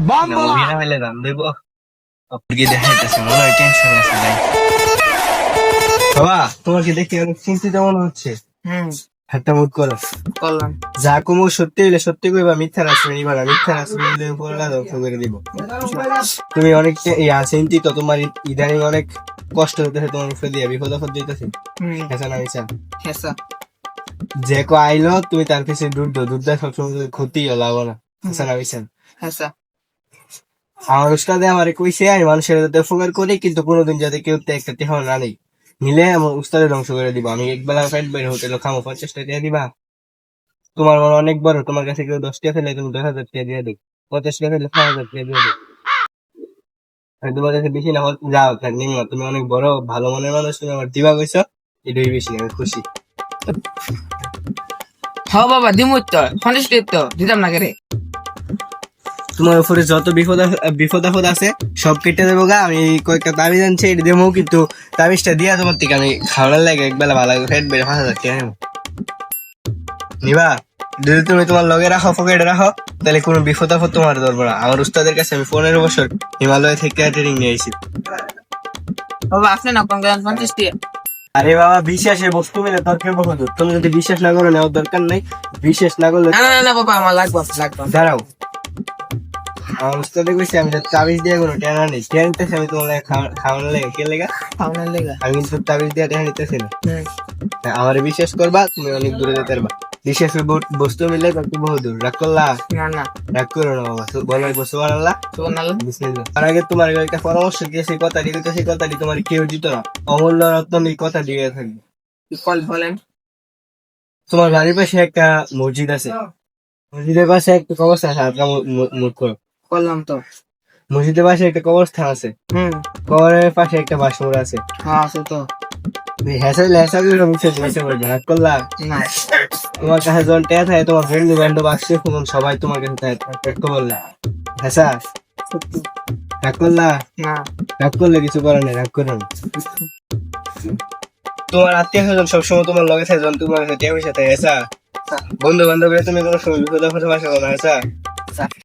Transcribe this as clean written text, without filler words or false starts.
মুভিটা হইলে দাম দেব আপনাকে দেখাইতেছে মনে হয় টেনশন আছে ভাই। বাবা তোমাকে দেখে অনেক চিন্তিত মনে হচ্ছে। একটা মুড করো, করলাম। যা কমু সত্যি হইলে সত্যি কইবা, মিথ্যা রাখবে নিবা না, মিথ্যা রাখবে পড়লা ধ্বংস করে দিব। তুমি অনেক চিন্তিত, তোমার ইদানিং অনেক কষ্ট হইতেছে, তোমার উপরে দিয়ে বিপদ আপদ দিতেছে। হ্যাঁ না মিছা? হেসা যে কো আইলো তুমি তার কাছে দুধ দো, দুধ দেয় সবসময় ক্ষতি লাভ না। হ্যাঁ না মিছা? হেসা আমার উস্তাদে আমারে কইছে আমি মানুষের যাতে উপকার করি, কিন্তু কোনোদিন যাতে কেউ একটা টেহা না নেই, নিলে আমার উস্তাদের ধ্বংস করে দিব। আমি একবেলা পেট বের হোটেলে খামো 50 টাকা দিয়ে দিবা? তোমার মনে অনেক বড়, তোমার কাছে কেউ 10 টাকা ফেলে তুমি 10,000 টাকা দিয়ে দিই, 50 টাকা ফেলে 5,000 টাকা দিয়ে দিই। আমি তোমার কাছে বেশি না যাও নিমা, তুমি অনেক বড় ভালো মনের মানুষ, তুমি আমার দিবা কইছো, এটাই বেশি, আমি খুশি। হ্যাঁ বাবা দিমুই তো 50 টাকা তো দিতাম না রে। তোমার উপরে যত বিপদ আপদ আছে সব কেটে দেবো গা। আমি কয়েকটা তাবিজ আনছি, এটা দেবো, কিন্তু তাবিজটা দিয়া তোমার থেকে আমি খাওয়ানোর লাগে একবেলা ভালো ফেট বেড়ে 5,000 টাকা নেবো। নিবা? যদি তুমি তোমার লগে রাখো, পকেটে রাখো, তাহলে কোনো বিপদ আপদ তোমার ধরবো না। আমার উস্তাদের কাছে আমি 15 বছর হিমালয় থেকে ট্রেনিং নিয়ে আইছি। বাবা আপনি না কোন 50 টাকা। আরে বাবা, বিশ্বাসের বস্তু মিলে তর্কের বহুদূর। তুমি যদি বিশ্বাস না করো, নেওয়ার দরকার নাই। বিশ্বাস না করলে না না না বাবা আমার লাগবে লাগবে। দাঁড়াও, আমার উস্তাদে কইছে আমি তাবিজ দিয়ে কোনো টেনা নেই, টেনা নিতেছি আমি তোমার খাওয়ানোর লেগে। কে লেগা? খাওয়ানোর লেগে। আমি কিন্তু তাবিজ দিয়ে টেনা নিতেছি না। আমার বিশ্বাস করবা, তুমি অনেক দূরে যেতে পারবা। বিশ্বাসের বস্তু মিলে তর্ক বহুদূর। রাগ করলা? না না রাগ করো না বাবা, বলো সুবহানাল্লাহ। সুবহানাল্লাহ। বিসমিল্লাহ। তার আগে তোমার একটা পরামর্শ দিয়েছি, কথা দিয়ে সেই কথাটি তোমার কেউ দিত না। অমূল্য রত্ন এই কথা দিয়ে থাকবে। কল বলেন। তোমার বাড়ির পাশে একটা মসজিদ আছে, মসজিদের পাশে একটা কবরস্থান আছে। হালকা মুখ করো। করলাম তো। মসজিদের পাশে একটা কবরস্থান আছে, কবরের পাশে একটা বাসমুর আছে। হ্যাঁ আছে তো। রাগ করলা? না তোমার কাছে যখন টেয়া থাকে, তোমার ফ্রেন্ড ব্যান্ড বাসছে, সবাই তোমার কাছে বললা হ্যাঁ। রাগ করলা? না রাগ করলে কিছু করার নেই, রাগ করো না। তোমার আত্মীয় স্বজন সবসময় তোমার লগে থাকে, যখন তোমার কাছে টেয়া পয়সা থাকে, বন্ধু বান্ধব তুমি কোনো সময় বিপদ আপদে পাশে পাবো না।